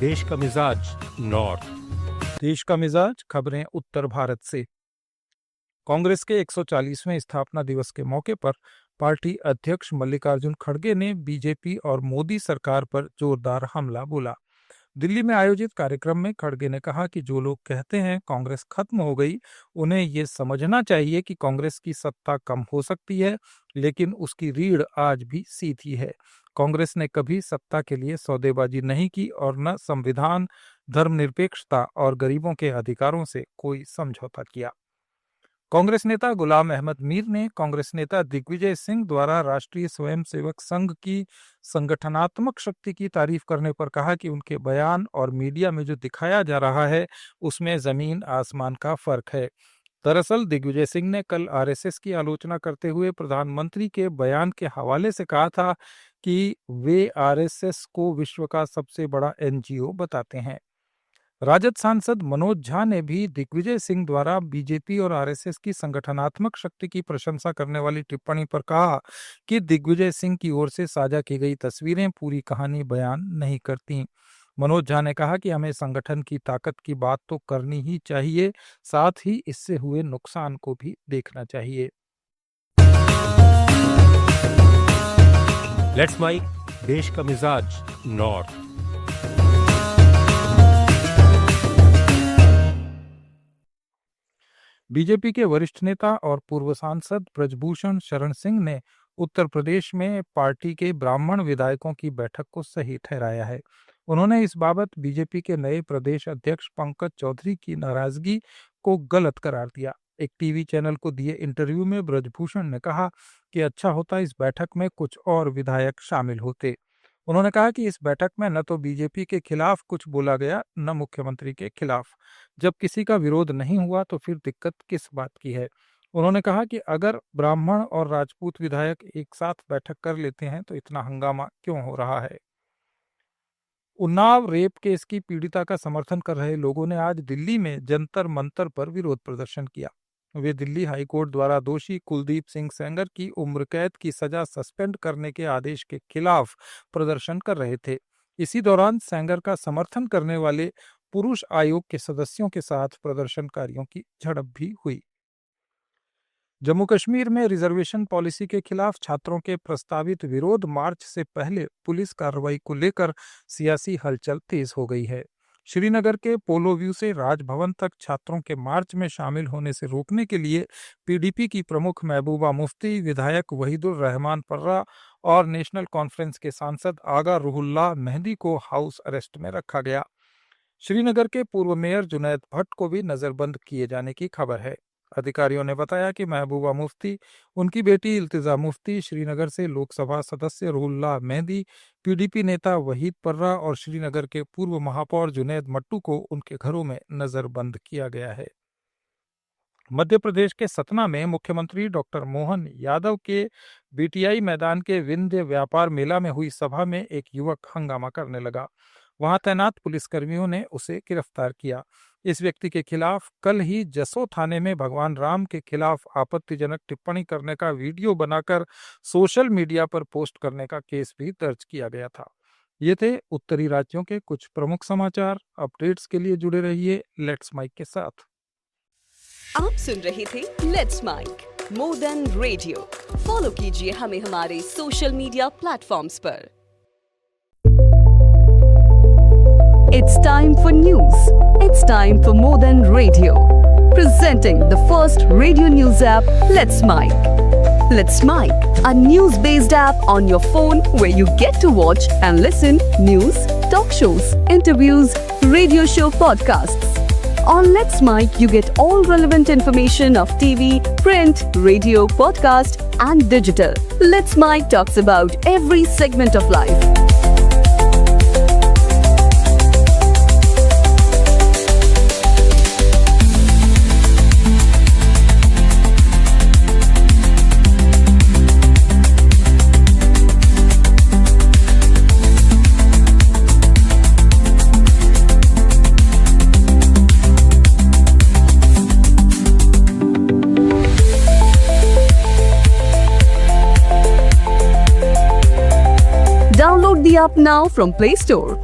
देश का मिजाज नॉर्थ। देश का मिजाज खबरें उत्तर भारत से। कांग्रेस के 140वें स्थापना दिवस के मौके पर पार्टी अध्यक्ष मल्लिकार्जुन खड़गे ने बीजेपी और मोदी सरकार पर जोरदार हमला बोला। दिल्ली में आयोजित कार्यक्रम में खड़गे ने कहा कि जो लोग कहते हैं कांग्रेस खत्म हो गई, उन्हें ये समझना चाहिए कि कांग्रेस की सत्ता कम हो सकती है, लेकिन उसकी रीढ़ आज भी सीधी है। कांग्रेस ने कभी सत्ता के लिए सौदेबाजी नहीं की और न संविधान, धर्मनिरपेक्षता और गरीबों के अधिकारों से कोई समझौता किया। कांग्रेस नेता गुलाम अहमद मीर ने कांग्रेस नेता दिग्विजय सिंह द्वारा राष्ट्रीय स्वयंसेवक संघ की संगठनात्मक शक्ति की तारीफ करने पर कहा कि उनके बयान और मीडिया में जो दिखाया जा रहा है उसमें जमीन आसमान का फर्क है। दरअसल दिग्विजय सिंह ने कल आरएसएस की आलोचना करते हुए प्रधानमंत्री के बयान के हवाले से कहा था कि वे आरएसएस को विश्व का सबसे बड़ा एनजीओ बताते हैं। राजद सांसद मनोज झा ने भी दिग्विजय सिंह द्वारा बीजेपी और आरएसएस की संगठनात्मक शक्ति की प्रशंसा करने वाली टिप्पणी पर कहा कि दिग्विजय सिंह की ओर से साझा की गई तस्वीरें पूरी कहानी बयान नहीं करती। मनोज झा ने कहा कि हमें संगठन की ताकत की बात तो करनी ही चाहिए, साथ ही इससे हुए नुकसान को भी देखना चाहिए। लेट्स माइक देश का मिजाज नॉर्थ। बीजेपी के वरिष्ठ नेता और पूर्व सांसद ब्रजभूषण शरण सिंह ने उत्तर प्रदेश में पार्टी के ब्राह्मण विधायकों की बैठक को सही ठहराया है। उन्होंने इस बाबत बीजेपी के नए प्रदेश अध्यक्ष पंकज चौधरी की नाराजगी को गलत करार दिया। एक टीवी चैनल को दिए इंटरव्यू में ब्रजभूषण ने कहा कि अच्छा होता इस बैठक में कुछ और विधायक शामिल होते। उन्होंने कहा कि इस बैठक में न तो बीजेपी के खिलाफ कुछ बोला गया, न मुख्यमंत्री के खिलाफ। जब किसी का विरोध नहीं हुआ तो फिर दिक्कत किस बात की है। उन्होंने कहा कि अगर ब्राह्मण और राजपूत विधायक एक साथ बैठक कर लेते हैं तो इतना हंगामा क्यों हो रहा है। उन्नाव रेप केस की पीड़िता का समर्थन कर रहे लोगों ने आज दिल्ली में जंतर मंतर पर विरोध प्रदर्शन किया। वे दिल्ली हाईकोर्ट द्वारा दोषी कुलदीप सिंह सेंगर की उम्र कैद की सजा सस्पेंड करने के आदेश के खिलाफ प्रदर्शन कर रहे थे। इसी दौरान सेंगर का समर्थन करने वाले पुरुष आयोग के सदस्यों के साथ प्रदर्शनकारियों की झड़प भी हुई। जम्मू कश्मीर में रिजर्वेशन पॉलिसी के खिलाफ छात्रों के प्रस्तावित विरोध मार्च से पहले पुलिस कार्रवाई को लेकर सियासी हलचल तेज हो गई है। श्रीनगर के पोलो व्यू से राजभवन तक छात्रों के मार्च में शामिल होने से रोकने के लिए पीडीपी की प्रमुख महबूबा मुफ्ती, विधायक वहीदुर रहमान पर्रा और नेशनल कॉन्फ्रेंस के सांसद आगा रूहुल्लाह मेहदी को हाउस अरेस्ट में रखा गया। श्रीनगर के पूर्व मेयर जुनैद भट्ट को भी नजरबंद किए जाने की खबर है। अधिकारियों ने बताया कि महबूबा मुफ्ती, उनकी बेटी इल्तिजा मुफ्ती, श्रीनगर से लोकसभा सदस्य रूहुल्लाह मेहदी, पीडीपी नेता वहीद पर्रा और श्रीनगर के पूर्व महापौर जुनैद मट्टू को उनके घरों में नजरबंद किया गया है। मध्य प्रदेश के सतना में मुख्यमंत्री डॉक्टर मोहन यादव के बीटीआई मैदान के विंध्य व्यापार मेला में हुई सभा में एक युवक हंगामा करने लगा। वहां तैनात पुलिसकर्मियों ने उसे गिरफ्तार किया। इस व्यक्ति के खिलाफ कल ही जसों थाने में भगवान राम के खिलाफ आपत्तिजनक टिप्पणी करने का वीडियो बनाकर सोशल मीडिया पर पोस्ट करने का केस भी दर्ज किया गया था। ये थे उत्तरी राज्यों के कुछ प्रमुख समाचार। अपडेट्स के लिए जुड़े रहिए लेट्स माइक के साथ। आप सुन रहे थे let's mic more than radio. Follow कीजिए हमें हमारे सोशल मीडिया प्लेटफॉर्म्स पर। It's time for news. It's time for More Than Radio. Presenting the first radio news app, Let's Mic. Let's Mic, a news-based app on your phone where you get to watch and listen news, talk shows, interviews, radio show podcasts. On Let's Mic, you get all relevant information of TV, print, radio, podcast, and digital. Let's Mic talks about every segment of life. Download the app now from Play Store.